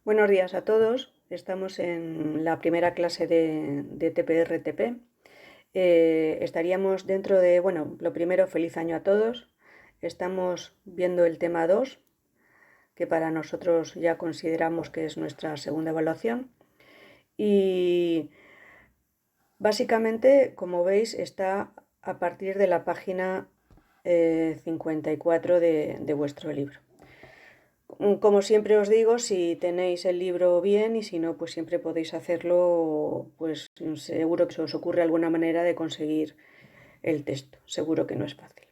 Buenos días a todos. Estamos en la primera clase de TPRTP. Estaríamos dentro de, bueno, lo primero, feliz año a todos. Estamos viendo el tema 2, que para nosotros ya consideramos que es nuestra segunda evaluación. Y básicamente, como veis, está a partir de la página 54 de vuestro libro. Como siempre os digo, si tenéis el libro bien y si no, pues siempre podéis hacerlo, pues seguro que se os ocurre alguna manera de conseguir el texto, seguro que no es fácil.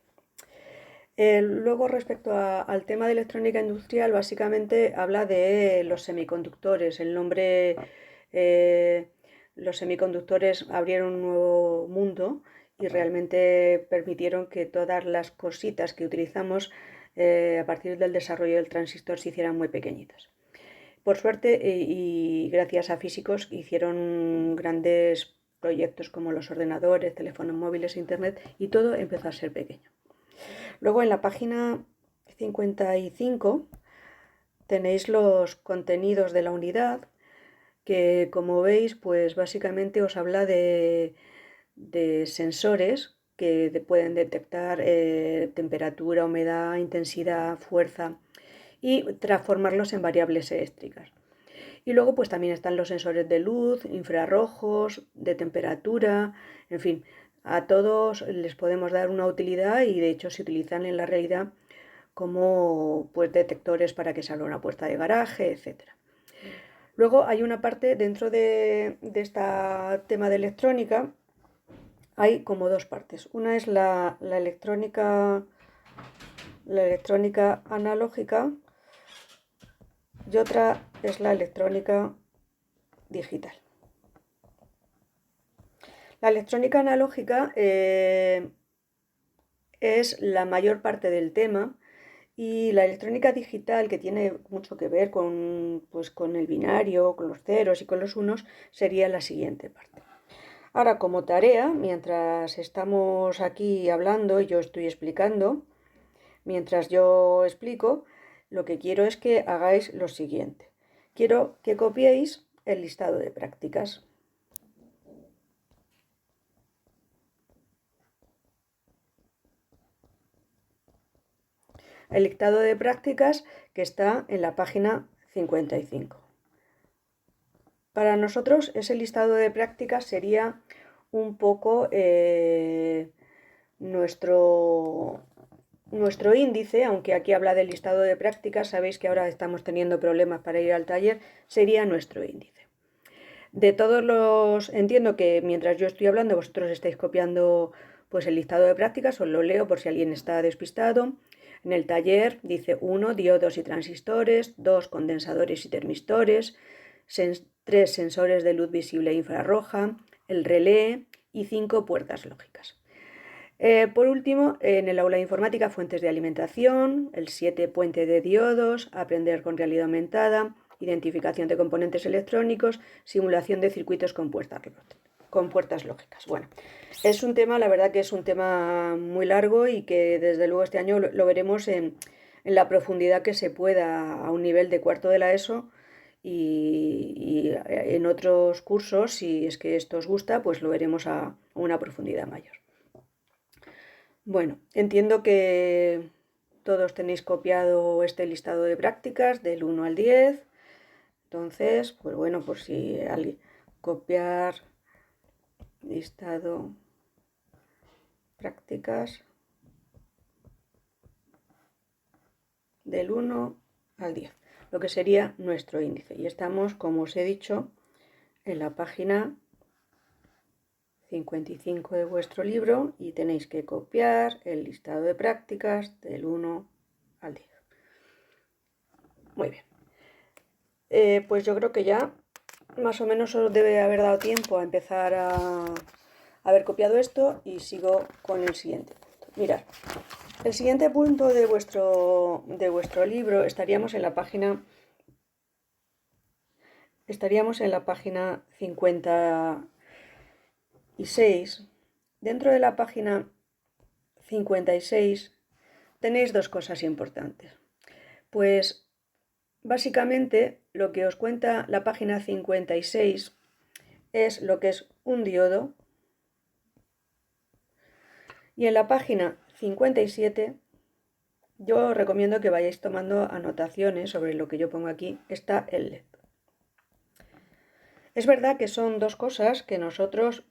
Luego, respecto al tema de electrónica industrial, básicamente habla de los semiconductores. El nombre, eh, los semiconductores abrieron un nuevo mundo y realmente permitieron que todas las cositas que utilizamos a partir del desarrollo del transistor se hicieran muy pequeñitas. Por suerte y gracias a físicos que hicieron grandes proyectos como los ordenadores, teléfonos móviles, internet, y todo empezó a ser pequeño. Luego en la página 55 tenéis los contenidos de la unidad, que como veis, pues básicamente os habla de sensores que pueden detectar temperatura, humedad, intensidad, fuerza y transformarlos en variables eléctricas. Y luego pues también están los sensores de luz, infrarrojos, de temperatura, en fin, a todos les podemos dar una utilidad y de hecho se utilizan en la realidad como pues detectores para que se abra una puerta de garaje, etc. Luego hay una parte dentro de este tema de electrónica, hay como dos partes. Una es la electrónica analógica y otra es la electrónica digital. La electrónica analógica es la mayor parte del tema y la electrónica digital, que tiene mucho que ver pues, con el binario, con los ceros y con los unos, sería la siguiente parte. Ahora, como tarea, mientras estamos aquí hablando y yo estoy explicando, mientras yo explico, lo que quiero es que hagáis lo siguiente. Quiero que copiéis el listado de prácticas. El listado de prácticas que está en la página 55. Para nosotros ese listado de prácticas sería un poco nuestro índice, aunque aquí habla del listado de prácticas, sabéis que ahora estamos teniendo problemas para ir al taller, sería nuestro índice. De todos los, entiendo que mientras yo estoy hablando vosotros estáis copiando pues el listado de prácticas, os lo leo por si alguien está despistado. En el taller dice 1, diodos y transistores, 2, condensadores y termistores, 3, sensores de luz visible e infrarroja, el relé y 5, puertas lógicas. Por último, en el aula de informática, fuentes de alimentación, el 7, puente de diodos, aprender con realidad aumentada, identificación de componentes electrónicos, simulación de circuitos con puertas lógicas. Bueno, es un tema, la verdad que es un tema muy largo y que desde luego este año lo veremos en la profundidad que se pueda a un nivel de cuarto de la ESO y en otros cursos, si es que esto os gusta, pues lo veremos a una profundidad mayor. Bueno, entiendo que todos tenéis copiado este listado de prácticas del 1 al 10. Entonces, pues bueno, por si alguien copiar listado prácticas del 1 al 10, lo que sería nuestro índice. Y estamos, como os he dicho, en la página 55 de vuestro libro y tenéis que copiar el listado de prácticas del 1 al 10. Muy bien. Pues yo creo que ya más o menos os debe haber dado tiempo a empezar a haber copiado esto y sigo con el siguiente punto. Mirad, el siguiente punto de vuestro libro estaríamos en la página 56. Dentro de la página 56 tenéis dos cosas importantes. Pues básicamente lo que os cuenta la página 56 es lo que es un diodo. Y en la página 57 yo os recomiendo que vayáis tomando anotaciones sobre lo que yo pongo aquí. Está el LED. Es verdad que son dos cosas que nosotros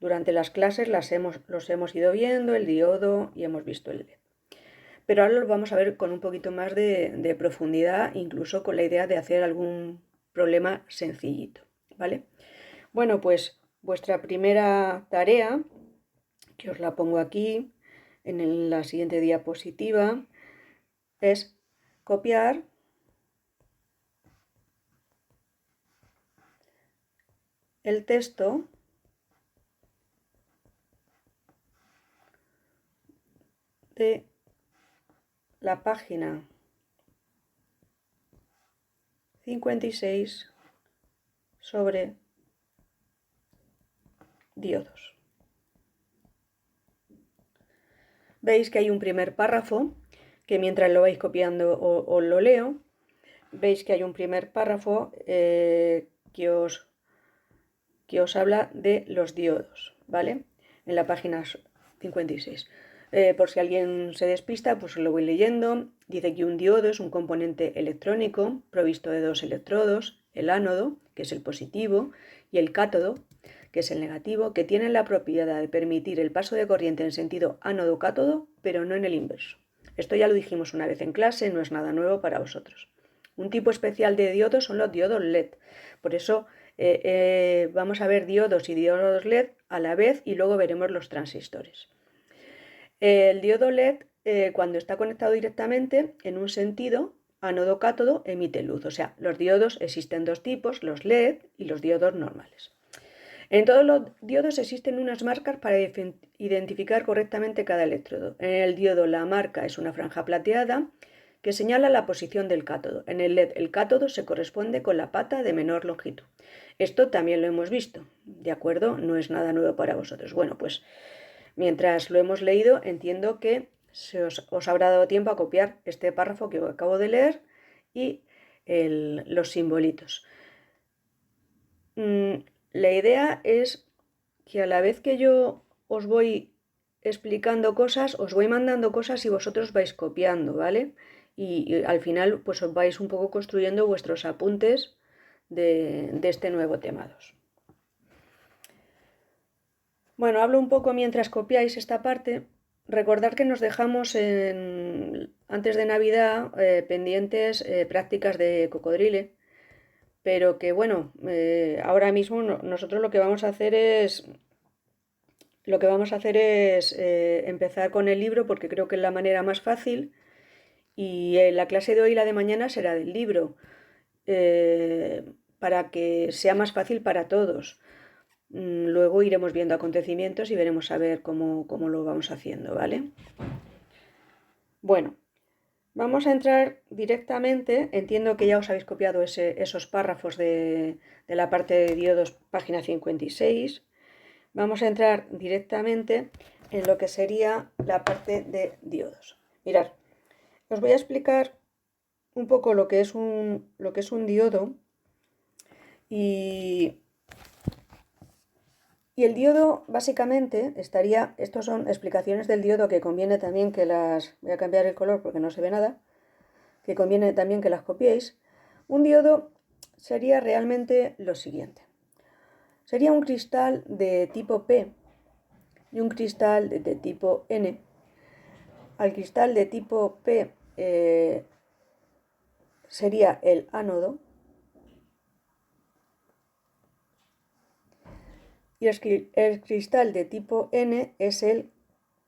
durante las clases los hemos ido viendo, el diodo, y hemos visto el LED. Pero ahora los vamos a ver con un poquito más de profundidad, incluso con la idea de hacer algún problema sencillito, ¿vale? Bueno, pues vuestra primera tarea, que os la pongo aquí en la siguiente diapositiva, es copiar el texto de la página 56 sobre diodos. Veis que hay un primer párrafo, que mientras lo vais copiando os lo leo. Veis que hay un primer párrafo que os habla de los diodos, ¿vale? En la página 56. Por si alguien se despista, pues lo voy leyendo. Dice que un diodo es un componente electrónico provisto de dos electrodos, el ánodo, que es el positivo, y el cátodo, que es el negativo, que tienen la propiedad de permitir el paso de corriente en sentido ánodo-cátodo, pero no en el inverso. Esto ya lo dijimos una vez en clase, no es nada nuevo para vosotros. Un tipo especial de diodos son los diodos LED. Por eso vamos a ver diodos y diodos LED a la vez y luego veremos los transistores. El diodo LED, cuando está conectado directamente en un sentido ánodo-cátodo, emite luz. O sea, los diodos existen dos tipos, los LED y los diodos normales. En todos los diodos existen unas marcas para identificar correctamente cada electrodo. En el diodo la marca es una franja plateada que señala la posición del cátodo. En el LED el cátodo se corresponde con la pata de menor longitud. Esto también lo hemos visto, ¿de acuerdo? No es nada nuevo para vosotros. Bueno, pues mientras lo hemos leído, entiendo que os habrá dado tiempo a copiar este párrafo que acabo de leer y los simbolitos. La idea es que a la vez que yo os voy explicando cosas, os voy mandando cosas y vosotros vais copiando, ¿vale? Y al final pues os vais un poco construyendo vuestros apuntes de este nuevo tema 2. Bueno, hablo un poco mientras copiáis esta parte. Recordad que nos dejamos antes de Navidad pendientes prácticas de cocodrile, pero que bueno, ahora mismo nosotros lo que vamos a hacer es empezar con el libro porque creo que es la manera más fácil y la clase de hoy y la de mañana será del libro para que sea más fácil para todos. Luego iremos viendo acontecimientos y veremos a ver cómo lo vamos haciendo, ¿vale? Bueno, vamos a entrar directamente, entiendo que ya os habéis copiado esos párrafos de la parte de diodos, página 56. Vamos a entrar directamente en lo que sería la parte de diodos. Mirad, os voy a explicar un poco lo que es un diodo y el diodo básicamente estaría, estos son explicaciones del diodo que conviene también que voy a cambiar el color porque no se ve nada, que conviene también que las copiéis. Un diodo sería realmente lo siguiente. Sería un cristal de tipo P y un cristal de tipo N. Al cristal de tipo P sería el ánodo y el cristal de tipo N es el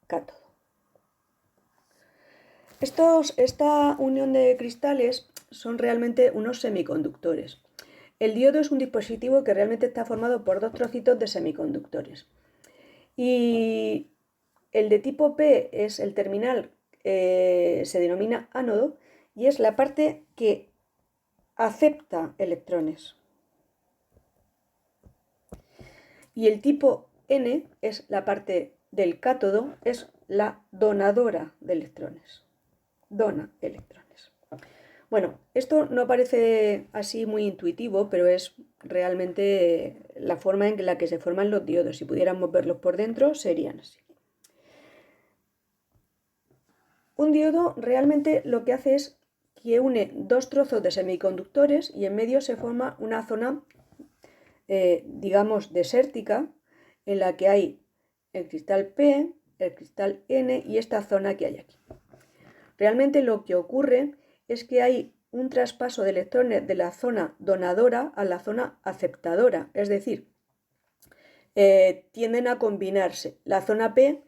cátodo. Esta unión de cristales son realmente unos semiconductores. El diodo es un dispositivo que realmente está formado por dos trocitos de semiconductores. Y el de tipo P es el terminal, se denomina ánodo, y es la parte que acepta electrones. Y el tipo N es la parte del cátodo, es la donadora de electrones. Dona electrones. Bueno, esto no parece así muy intuitivo, pero es realmente la forma en la que se forman los diodos. Si pudiéramos verlos por dentro, serían así. Un diodo realmente lo que hace es que une dos trozos de semiconductores y en medio se forma una zona, digamos, desértica, en la que hay el cristal P, el cristal N y esta zona que hay aquí. Realmente lo que ocurre es que hay un traspaso de electrones de la zona donadora a la zona aceptadora, es decir, tienden a combinarse. La zona P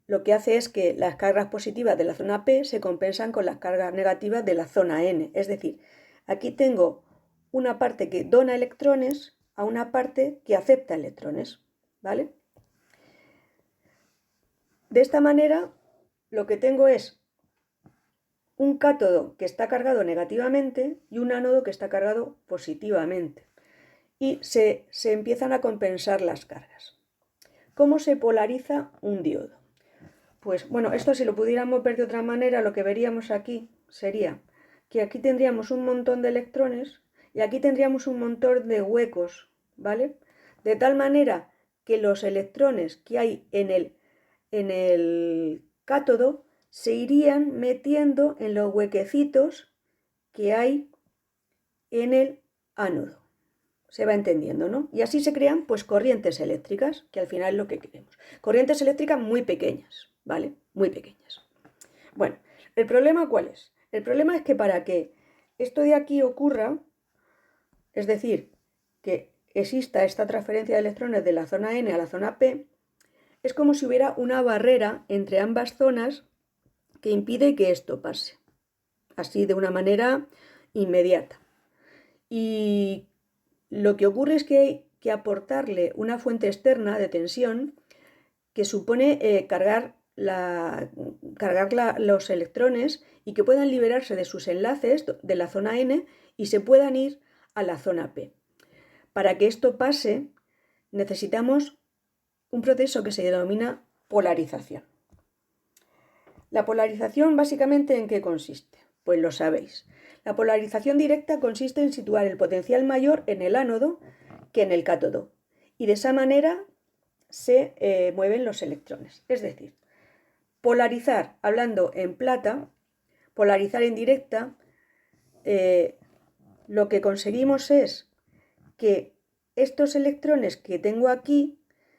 lo que hace es que las cargas positivas de la zona P se compensan con las cargas negativas de la zona N, es decir, aquí tengo una parte que dona electrones a una parte que acepta electrones, ¿vale? De esta manera lo que tengo es un cátodo que está cargado negativamente y un ánodo que está cargado positivamente. Y se empiezan a compensar las cargas. ¿Cómo se polariza un diodo? Pues bueno, esto si lo pudiéramos ver de otra manera, lo que veríamos aquí sería que aquí tendríamos un montón de electrones y aquí tendríamos un montón de huecos, ¿vale? De tal manera que los electrones que hay en el cátodo se irían metiendo en los huequecitos que hay en el ánodo. Se va entendiendo, ¿no? Y así se crean pues corrientes eléctricas, que al final es lo que queremos. Corrientes eléctricas muy pequeñas, ¿vale? Muy pequeñas. Bueno, ¿el problema cuál es? El problema es que para que esto de aquí ocurra, es decir, que exista esta transferencia de electrones de la zona N a la zona P, es como si hubiera una barrera entre ambas zonas que impide que esto pase, así de una manera inmediata. Y lo que ocurre es que hay que aportarle una fuente externa de tensión que supone cargar los electrones y que puedan liberarse de sus enlaces de la zona N y se puedan ir a la zona P. Para que esto pase, necesitamos un proceso que se denomina polarización. La polarización, básicamente, ¿en qué consiste? Pues lo sabéis. La polarización directa consiste en situar el potencial mayor en el ánodo que en el cátodo. Y de esa manera se mueven los electrones. Es decir, polarizar, hablando en plata, polarizar en directa, lo que conseguimos es que estos electrones que tengo aquí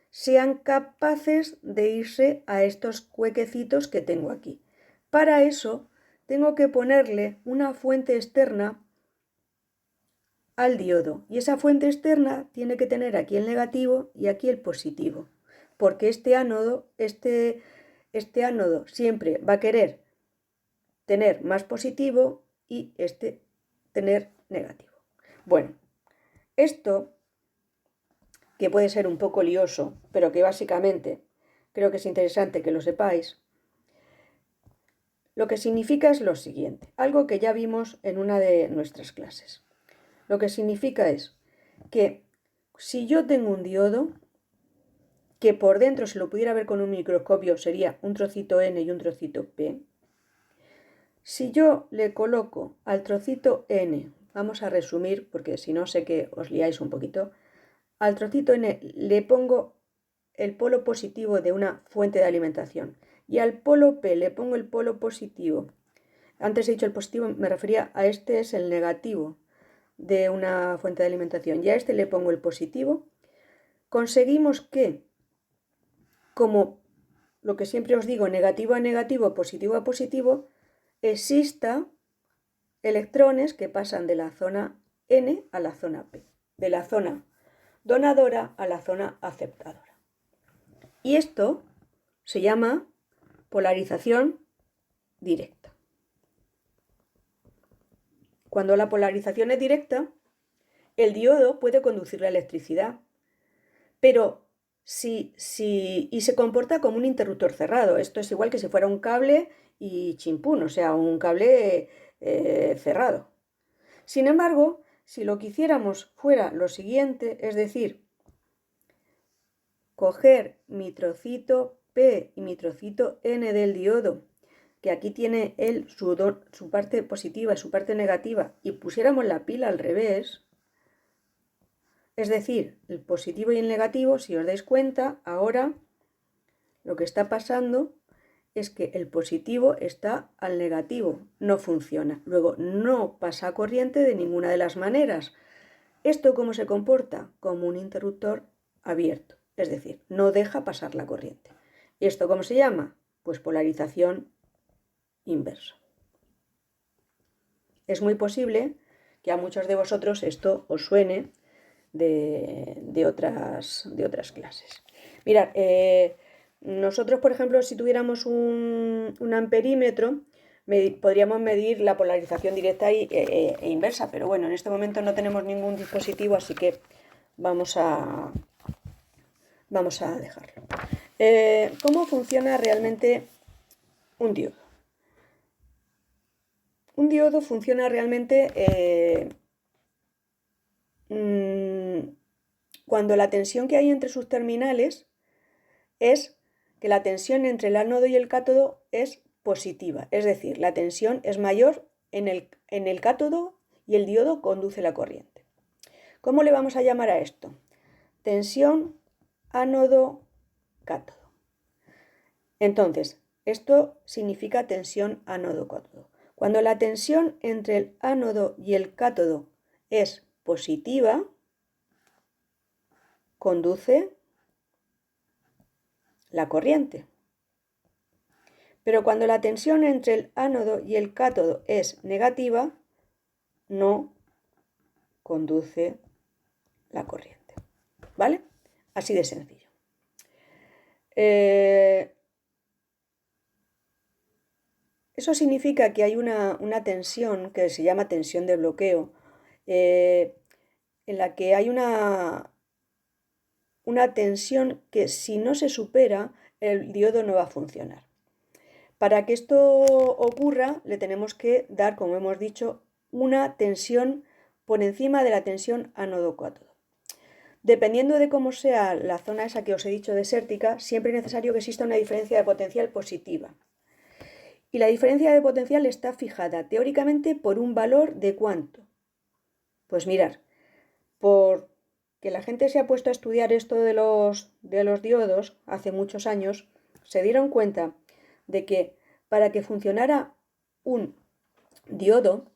sean capaces de irse a estos huequecitos que tengo aquí. Para eso tengo que ponerle una fuente externa al diodo y esa fuente externa tiene que tener aquí el negativo y aquí el positivo, porque este ánodo siempre va a querer tener más positivo y este tener negativo. Bueno, esto que puede ser un poco lioso, pero que básicamente creo que es interesante que lo sepáis, lo que significa es lo siguiente, algo que ya vimos en una de nuestras clases. Lo que significa es que si yo tengo un diodo, que por dentro, si lo pudiera ver con un microscopio, sería un trocito N y un trocito P, si yo le coloco al trocito N, vamos a resumir porque si no sé que os liáis un poquito, al trocito N le pongo el polo positivo de una fuente de alimentación y al polo P le pongo el polo positivo. Antes he dicho el positivo, me refería a este es el negativo de una fuente de alimentación y a este le pongo el positivo. Conseguimos que, como lo que siempre os digo, negativo a negativo, positivo a positivo, exista electrones que pasan de la zona N a la zona P, de la zona donadora a la zona aceptadora. Y esto se llama polarización directa. Cuando la polarización es directa, el diodo puede conducir la electricidad, pero y se comporta como un interruptor cerrado. Esto es igual que si fuera un cable y chimpún, o sea, un cable cerrado. Sin embargo, si lo que hiciéramos fuera lo siguiente, es decir, coger mi trocito P y mi trocito N del diodo, que aquí tiene él su parte positiva y su parte negativa, y pusiéramos la pila al revés, es decir, el positivo y el negativo, si os dais cuenta, ahora lo que está pasando es que el positivo está al negativo, no funciona. Luego, no pasa corriente de ninguna de las maneras. ¿Esto cómo se comporta? Como un interruptor abierto, es decir, no deja pasar la corriente. ¿Y esto cómo se llama? Pues polarización inversa. Es muy posible que a muchos de vosotros esto os suene de otras clases. Mirad, nosotros, por ejemplo, si tuviéramos un amperímetro, podríamos medir la polarización directa e inversa, pero bueno, en este momento no tenemos ningún dispositivo, así que vamos a dejarlo. ¿Cómo funciona realmente un diodo? Un diodo funciona realmente cuando la tensión que hay entre sus terminales es que la tensión entre el ánodo y el cátodo es positiva, es decir, la tensión es mayor en el cátodo y el diodo conduce la corriente. ¿Cómo le vamos a llamar a esto? Tensión ánodo-cátodo. Entonces, esto significa tensión ánodo-cátodo. Cuando la tensión entre el ánodo y el cátodo es positiva, conduce la corriente. Pero cuando la tensión entre el ánodo y el cátodo es negativa, no conduce la corriente. ¿Vale? Así de sencillo. Eso significa que hay una tensión que se llama tensión de bloqueo, en la que hay una tensión que si no se supera, el diodo no va a funcionar. Para que esto ocurra, le tenemos que dar, como hemos dicho, una tensión por encima de la tensión ánodo-cátodo. Dependiendo de cómo sea la zona esa que os he dicho desértica, siempre es necesario que exista una diferencia de potencial positiva. Y la diferencia de potencial está fijada teóricamente por un valor de ¿cuánto? Pues mirar, por que la gente se ha puesto a estudiar esto de los diodos hace muchos años, se dieron cuenta de que para que funcionara un diodo,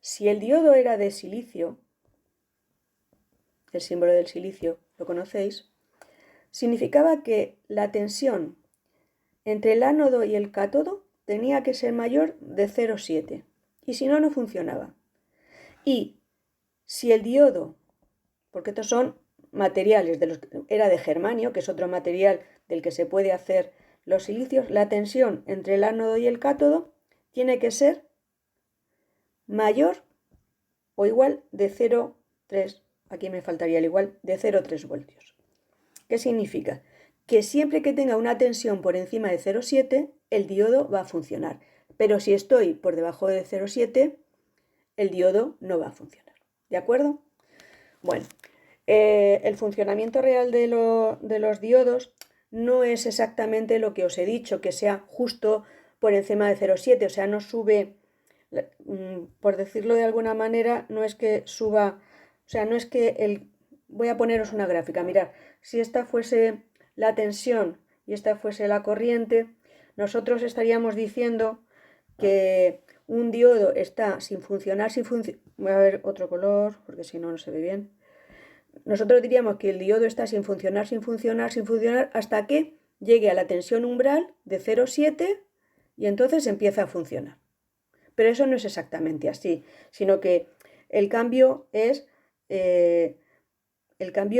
si el diodo era de silicio, el símbolo del silicio, ¿lo conocéis? Significaba que la tensión entre el ánodo y el cátodo tenía que ser mayor de 0,7 y si no, no funcionaba. Y si el diodo, porque estos son materiales, era de germanio, que es otro material del que se puede hacer los silicios, la tensión entre el ánodo y el cátodo tiene que ser mayor o igual de 0,3, aquí me faltaría el igual, de 0,3 voltios. ¿Qué significa? Que siempre que tenga una tensión por encima de 0,7, el diodo va a funcionar. Pero si estoy por debajo de 0,7, el diodo no va a funcionar. ¿De acuerdo? Bueno, el funcionamiento real de los diodos no es exactamente lo que os he dicho, que sea justo por encima de 0,7, o sea, no sube, por decirlo de alguna manera, no es que suba, o sea, no es que voy a poneros una gráfica, mirad, si esta fuese la tensión y esta fuese la corriente, nosotros estaríamos diciendo que un diodo está sin funcionar, voy a ver otro color, porque si no, no se ve bien. Nosotros diríamos que el diodo está sin funcionar, hasta que llegue a la tensión umbral de 0,7 y entonces empieza a funcionar. Pero eso no es exactamente así, sino que el cambio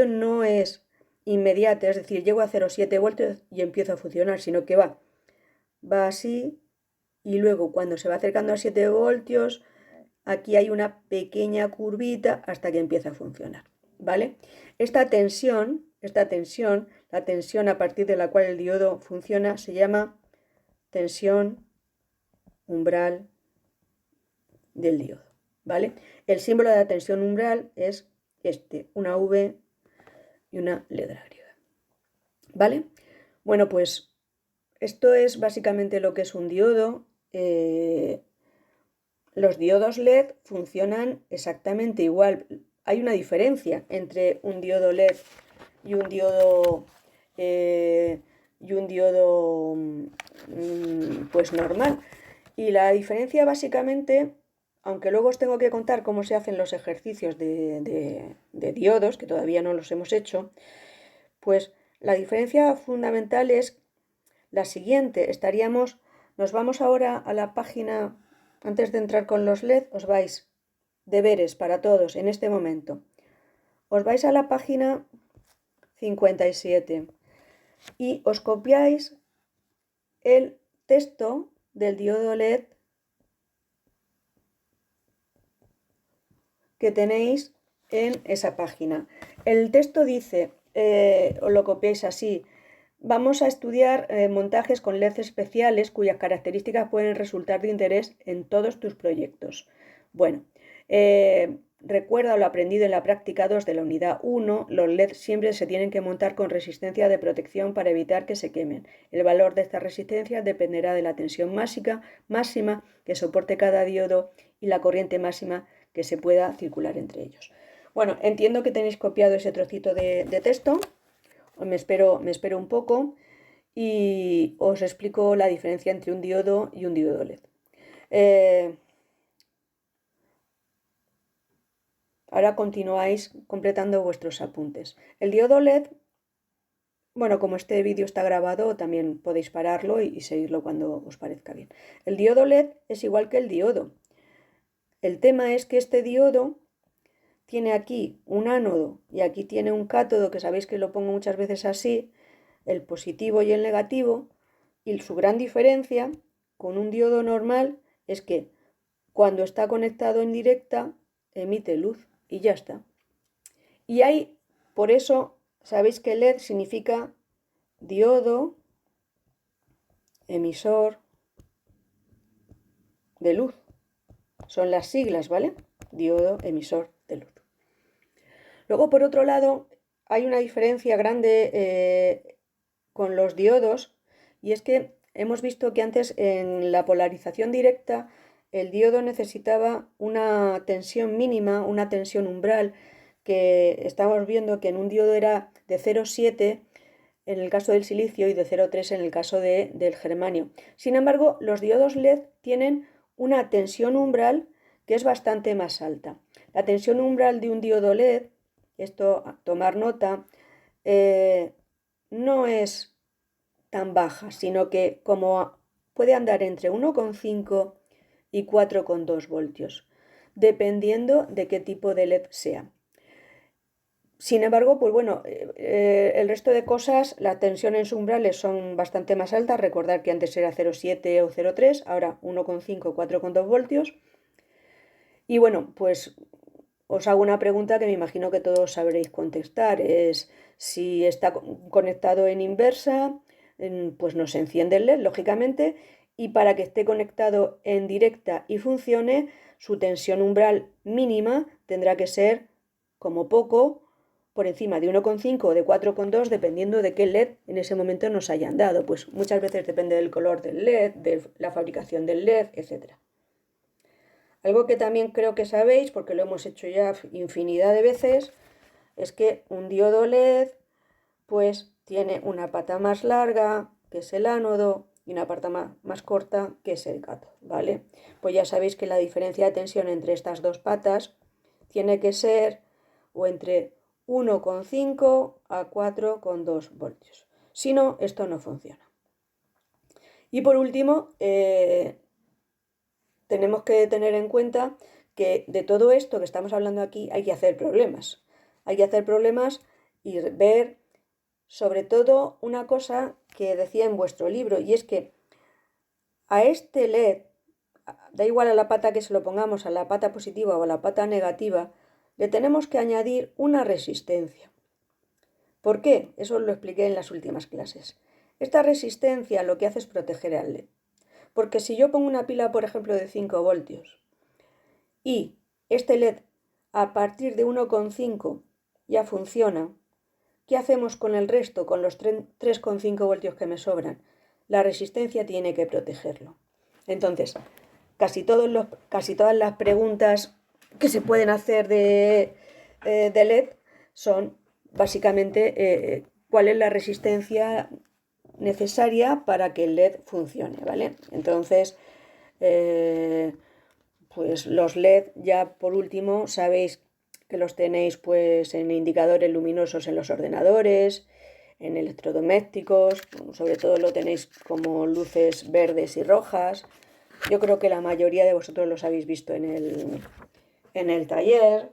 no es inmediato, es decir, llego a 0,7 voltios y empiezo a funcionar, sino que va así y luego cuando se va acercando a 7 voltios, aquí hay una pequeña curvita hasta que empieza a funcionar. ¿Vale? Esta tensión, la tensión a partir de la cual el diodo funciona, se llama tensión umbral del diodo. ¿Vale? El símbolo de la tensión umbral es una V y una letra griega. ¿Vale? Bueno, pues esto es básicamente lo que es un diodo. los diodos LED funcionan exactamente igual. Hay una diferencia entre un diodo LED y un diodo pues normal. Y la diferencia básicamente, aunque luego os tengo que contar cómo se hacen los ejercicios de diodos, que todavía no los hemos hecho, pues la diferencia fundamental es la siguiente. Nos vamos ahora a la página, antes de entrar con los LED, os vais, deberes para todos en este momento, os vais a la página 57 y os copiáis el texto del diodo LED que tenéis en esa página. El texto dice, os lo copiáis así: vamos a estudiar montajes con LEDs especiales cuyas características pueden resultar de interés en todos tus proyectos. Bueno, recuerda lo aprendido en la práctica 2 de la unidad 1, los LEDs siempre se tienen que montar con resistencia de protección para evitar que se quemen. El valor de esta resistencia dependerá de la tensión máxima que soporte cada diodo y la corriente máxima que se pueda circular entre ellos. Bueno, entiendo que tenéis copiado ese trocito de texto. Me espero un poco y os explico la diferencia entre un diodo y un diodo LED. Ahora continuáis completando vuestros apuntes. El diodo LED, bueno, como este vídeo está grabado, también podéis pararlo y seguirlo cuando os parezca bien. El diodo LED es igual que el diodo. El tema es que este diodo tiene aquí un ánodo y aquí tiene un cátodo, que sabéis que lo pongo muchas veces así, el positivo y el negativo, y su gran diferencia con un diodo normal es que cuando está conectado en directa emite luz y ya está. Y hay, por eso, sabéis que LED significa diodo emisor de luz. Son las siglas, ¿vale? Diodo emisor de luz. Luego, por otro lado, hay una diferencia grande con los diodos, y es que hemos visto que antes en la polarización directa el diodo necesitaba una tensión mínima, una tensión umbral, que estamos viendo que en un diodo era de 0,7 en el caso del silicio y de 0,3 en el caso del germanio. Sin embargo, los diodos LED tienen una tensión umbral que es bastante más alta. La tensión umbral de un diodo LED, esto a tomar nota, no es tan baja, sino que como puede andar entre 1,5 y 4,2 voltios, dependiendo de qué tipo de LED sea. Sin embargo, pues bueno, el resto de cosas, las tensiones umbrales son bastante más altas. Recordad que antes era 0,7 o 0,3, ahora 1,5 o 4,2 voltios. Y bueno, pues os hago una pregunta que me imagino que todos sabréis contestar. Es si está conectado en inversa, pues no se enciende el LED, lógicamente. Y para que esté conectado en directa y funcione, su tensión umbral mínima tendrá que ser, como poco, por encima de 1,5 o de 4,2, dependiendo de qué LED en ese momento nos hayan dado. Pues muchas veces depende del color del LED, de la fabricación del LED, etc. Algo que también creo que sabéis, porque lo hemos hecho ya infinidad de veces, es que un diodo LED pues tiene una pata más larga, que es el ánodo, y una pata más corta, que es el cátodo, ¿vale? Pues ya sabéis que la diferencia de tensión entre estas dos patas tiene que ser o entre 1,5 a 4,2 voltios. Si no, esto no funciona. Y por último, tenemos que tener en cuenta que de todo esto que estamos hablando aquí hay que hacer problemas. Hay que hacer problemas y ver sobre todo una cosa que decía en vuestro libro, y es que a este LED, da igual a la pata que se lo pongamos, a la pata positiva o a la pata negativa, le tenemos que añadir una resistencia. ¿Por qué? Eso lo expliqué en las últimas clases. Esta resistencia lo que hace es proteger al LED. Porque si yo pongo una pila, por ejemplo, de 5 voltios y este LED a partir de 1,5 ya funciona, ¿qué hacemos con el resto, con los 3,5 voltios que me sobran? La resistencia tiene que protegerlo. Entonces, casi todas las preguntas que se pueden hacer de LED son básicamente cuál es la resistencia necesaria para que el LED funcione, ¿vale? Entonces, pues los LED ya por último sabéis que los tenéis pues en indicadores luminosos en los ordenadores, en electrodomésticos, sobre todo lo tenéis como luces verdes y rojas. Yo creo que la mayoría de vosotros los habéis visto en el taller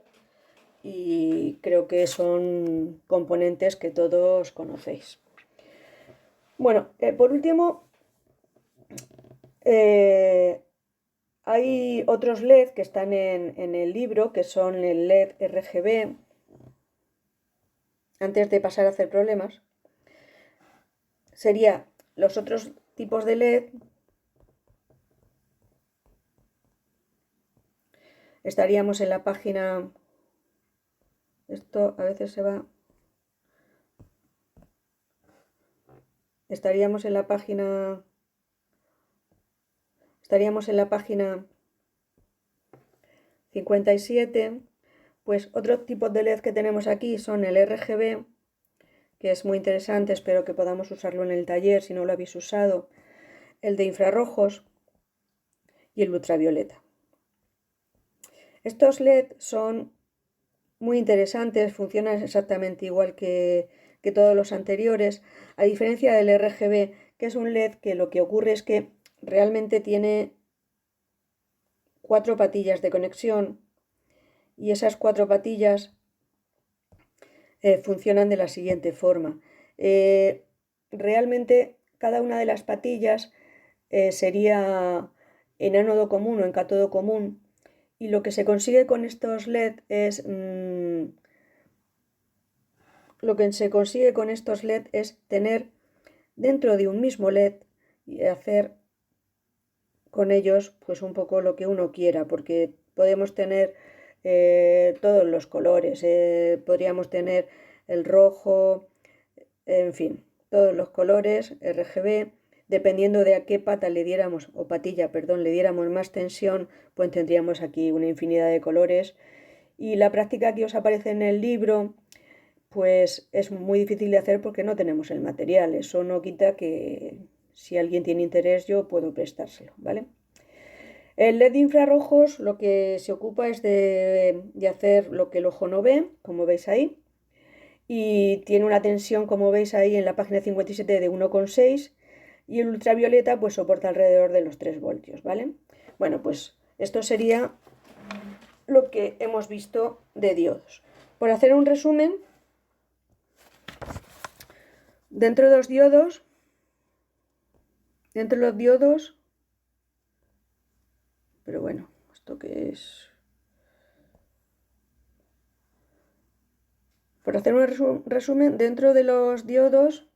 y creo que son componentes que todos conocéis. Bueno, por último, hay otros LED que están en el libro, que son el LED RGB. Antes de pasar a hacer problemas, sería los otros tipos de LED. Estaríamos en la página... Esto a veces se va... Estaríamos en la página 57. Pues otros tipos de LED que tenemos aquí son el RGB, que es muy interesante, espero que podamos usarlo en el taller si no lo habéis usado, el de infrarrojos y el ultravioleta. Estos LED son muy interesantes, funcionan exactamente igual que todos los anteriores, a diferencia del RGB, que es un LED que lo que ocurre es que realmente tiene 4 patillas de conexión y esas 4 patillas funcionan de la siguiente forma. Realmente cada una de las patillas sería en ánodo común o en cátodo común, y lo que se consigue con estos LED es tener dentro de un mismo LED y hacer con ellos pues un poco lo que uno quiera, porque podemos tener todos los colores, podríamos tener el rojo, en fin, todos los colores RGB, dependiendo de a qué pata le diéramos, o patilla, perdón, le diéramos más tensión, pues tendríamos aquí una infinidad de colores. Y la práctica que os aparece en el libro, pues es muy difícil de hacer porque no tenemos el material. Eso no quita que si alguien tiene interés yo puedo prestárselo, ¿vale? El LED de infrarrojos lo que se ocupa es de hacer lo que el ojo no ve, como veis ahí, y tiene una tensión, como veis ahí en la página 57, de 1,6, y el ultravioleta pues soporta alrededor de los 3 voltios, ¿vale? Bueno, pues esto sería lo que hemos visto de diodos. Por hacer un resumen, dentro de los diodos, pero bueno, ¿esto qué es? Por hacer un resumen, dentro de los diodos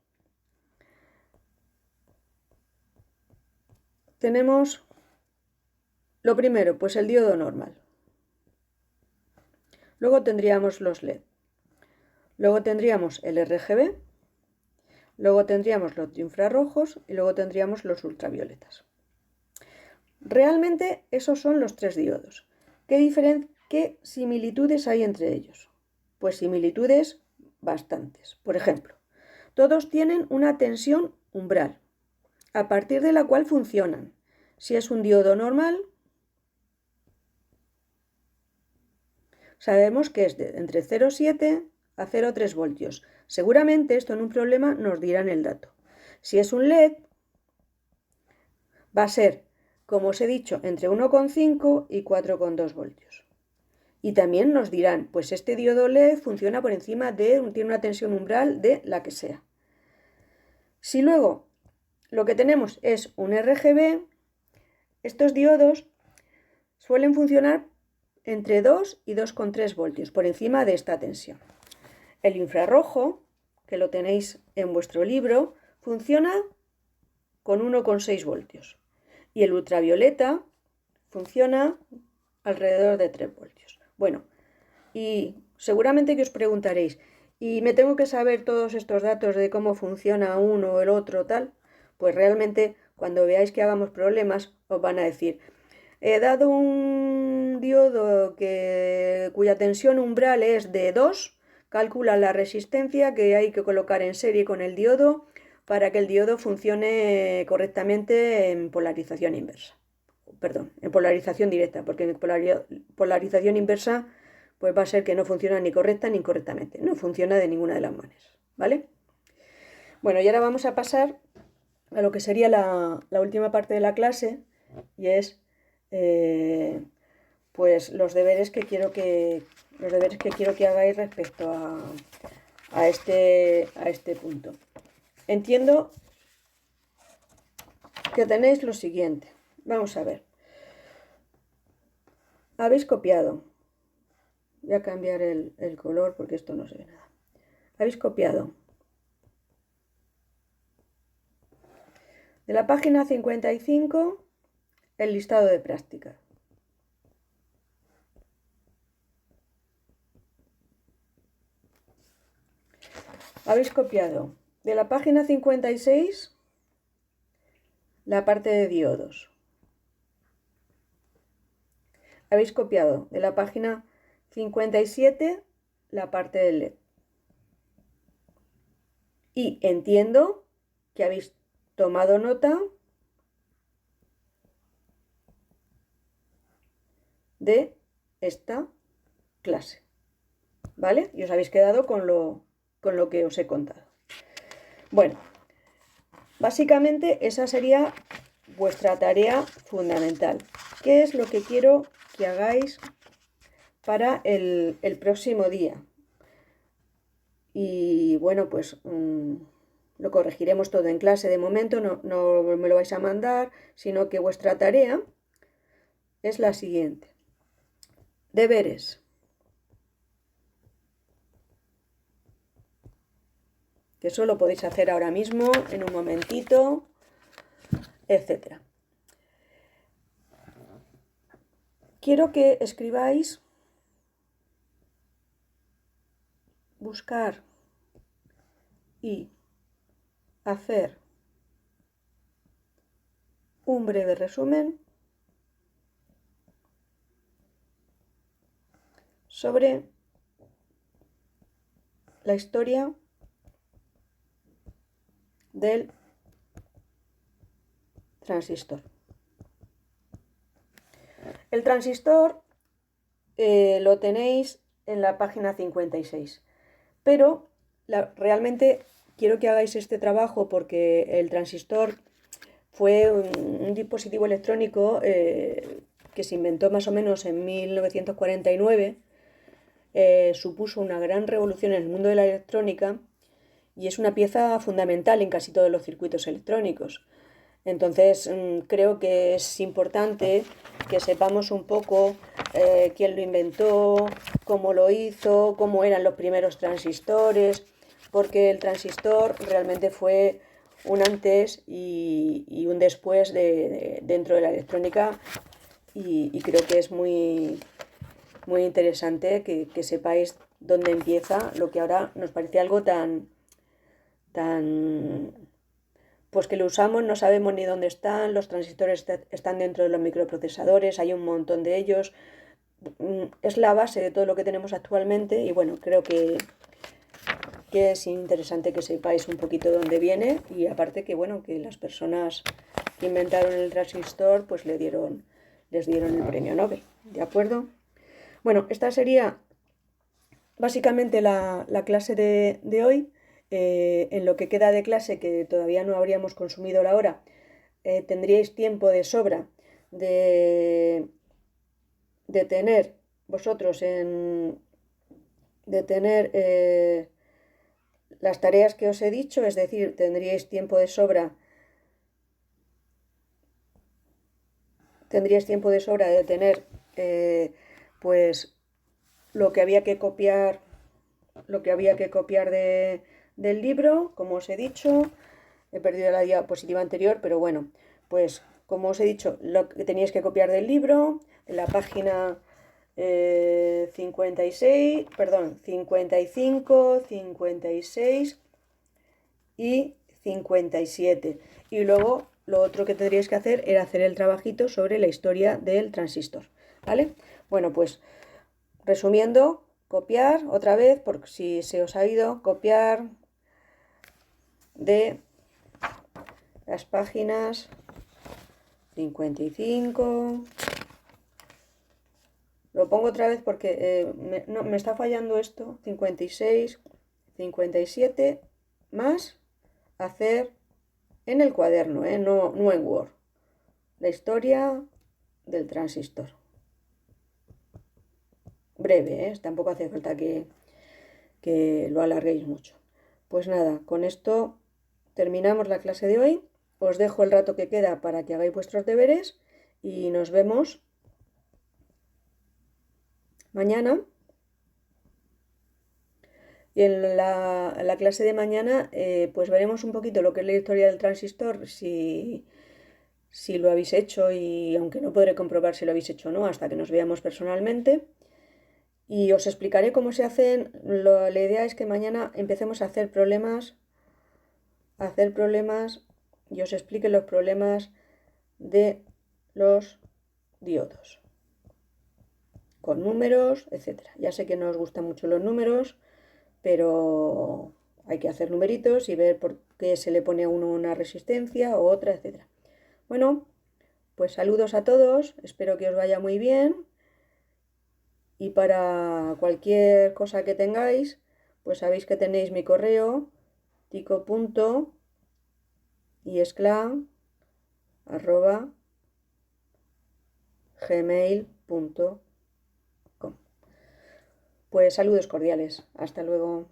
tenemos lo primero, pues el diodo normal. Luego tendríamos los LED. Luego tendríamos el RGB. Luego tendríamos los infrarrojos y luego tendríamos los ultravioletas. Realmente esos son los 3 diodos. ¿Qué similitudes hay entre ellos? Pues similitudes bastantes. Por ejemplo, todos tienen una tensión umbral, a partir de la cual funcionan. Si es un diodo normal, sabemos que es entre 0,7 a 0,3 voltios. Seguramente esto en un problema nos dirán el dato. Si es un LED, va a ser, como os he dicho, entre 1,5 y 4,2 voltios. Y también nos dirán, pues este diodo LED funciona por encima tiene una tensión umbral de la que sea. Si luego lo que tenemos es un RGB, estos diodos suelen funcionar entre 2 y 2,3 voltios, por encima de esta tensión. El infrarrojo, que lo tenéis en vuestro libro, funciona con 1,6 voltios. Y el ultravioleta funciona alrededor de 3 voltios. Bueno, y seguramente que os preguntaréis, ¿y me tengo que saber todos estos datos de cómo funciona uno o el otro tal? Pues realmente cuando veáis que hagamos problemas, os van a decir, he dado un diodo cuya tensión umbral es de 2, calcula la resistencia que hay que colocar en serie con el diodo para que el diodo funcione correctamente en polarización inversa. Perdón, en polarización directa, porque en polarización inversa pues va a ser que no funciona ni correcta ni incorrectamente. No funciona de ninguna de las maneras, ¿vale? Bueno, y ahora vamos a pasar a lo que sería la última parte de la clase, y es pues los deberes que quiero que hagáis respecto a este punto. Entiendo que tenéis lo siguiente. Vamos a ver. Habéis copiado. Voy a cambiar el color porque esto no se ve nada. Habéis copiado de la página 55 el listado de prácticas. Habéis copiado de la página 56 la parte de diodos. Habéis copiado de la página 57 la parte de LED. Y entiendo que habéis tomado nota de esta clase, ¿vale? Y os habéis quedado con lo que os he contado. Bueno, básicamente esa sería vuestra tarea fundamental. ¿Qué es lo que quiero que hagáis para el próximo día? Y bueno, pues lo corregiremos todo en clase. De momento no me lo vais a mandar, sino que vuestra tarea es la siguiente. Deberes. Que eso lo podéis hacer ahora mismo, en un momentito, etc. Quiero que escribáis buscar y hacer un breve resumen sobre la historia del transistor. El transistor lo tenéis en la página 56, pero realmente quiero que hagáis este trabajo porque el transistor fue un dispositivo electrónico que se inventó más o menos en 1949, supuso una gran revolución en el mundo de la electrónica y es una pieza fundamental en casi todos los circuitos electrónicos. Entonces creo que es importante que sepamos un poco quién lo inventó, cómo lo hizo, cómo eran los primeros transistores, porque el transistor realmente fue un antes y un después dentro de la electrónica y creo que es muy, muy interesante que sepáis dónde empieza lo que ahora nos parece algo tan pues que lo usamos, no sabemos ni dónde están, los transistores están dentro de los microprocesadores, hay un montón de ellos, es la base de todo lo que tenemos actualmente y bueno, creo que es interesante que sepáis un poquito dónde viene y aparte que bueno, que las personas que inventaron el transistor pues les dieron el premio Nobel, ¿de acuerdo? Bueno, esta sería básicamente la clase de hoy. En lo que queda de clase, que todavía no habríamos consumido la hora, tendríais tiempo de sobra de tener vosotros de tener las tareas que os he dicho, es decir, tendríais tiempo de sobra de tener pues lo que había que copiar del libro, como os he dicho. He perdido la diapositiva anterior, pero bueno, pues como os he dicho, lo que teníais que copiar del libro, en la página 56, perdón, 55, 56 y 57. Y luego lo otro que tendríais que hacer era hacer el trabajito sobre la historia del transistor, ¿vale? Bueno, pues resumiendo, copiar otra vez, porque si se os ha ido, copiar de las páginas 55. Lo pongo otra vez porque me está fallando esto. 56, 57, más hacer en el cuaderno, no en Word. La historia del transistor. Breve, tampoco hace falta que lo alarguéis mucho. Pues nada, con esto terminamos la clase de hoy. Os dejo el rato que queda para que hagáis vuestros deberes y nos vemos mañana. Y en la clase de mañana pues veremos un poquito lo que es la historia del transistor, si lo habéis hecho, y aunque no podré comprobar si lo habéis hecho o no hasta que nos veamos personalmente. Y os explicaré cómo se hacen. La idea es que mañana empecemos a hacer problemas y os explique los problemas de los diodos, con números, etcétera. Ya sé que no os gustan mucho los números, pero hay que hacer numeritos y ver por qué se le pone a uno una resistencia o otra, etcétera. Bueno, pues saludos a todos, espero que os vaya muy bien, y para cualquier cosa que tengáis, pues sabéis que tenéis mi correo tico.isclan@gmail.com. Pues saludos cordiales, hasta luego.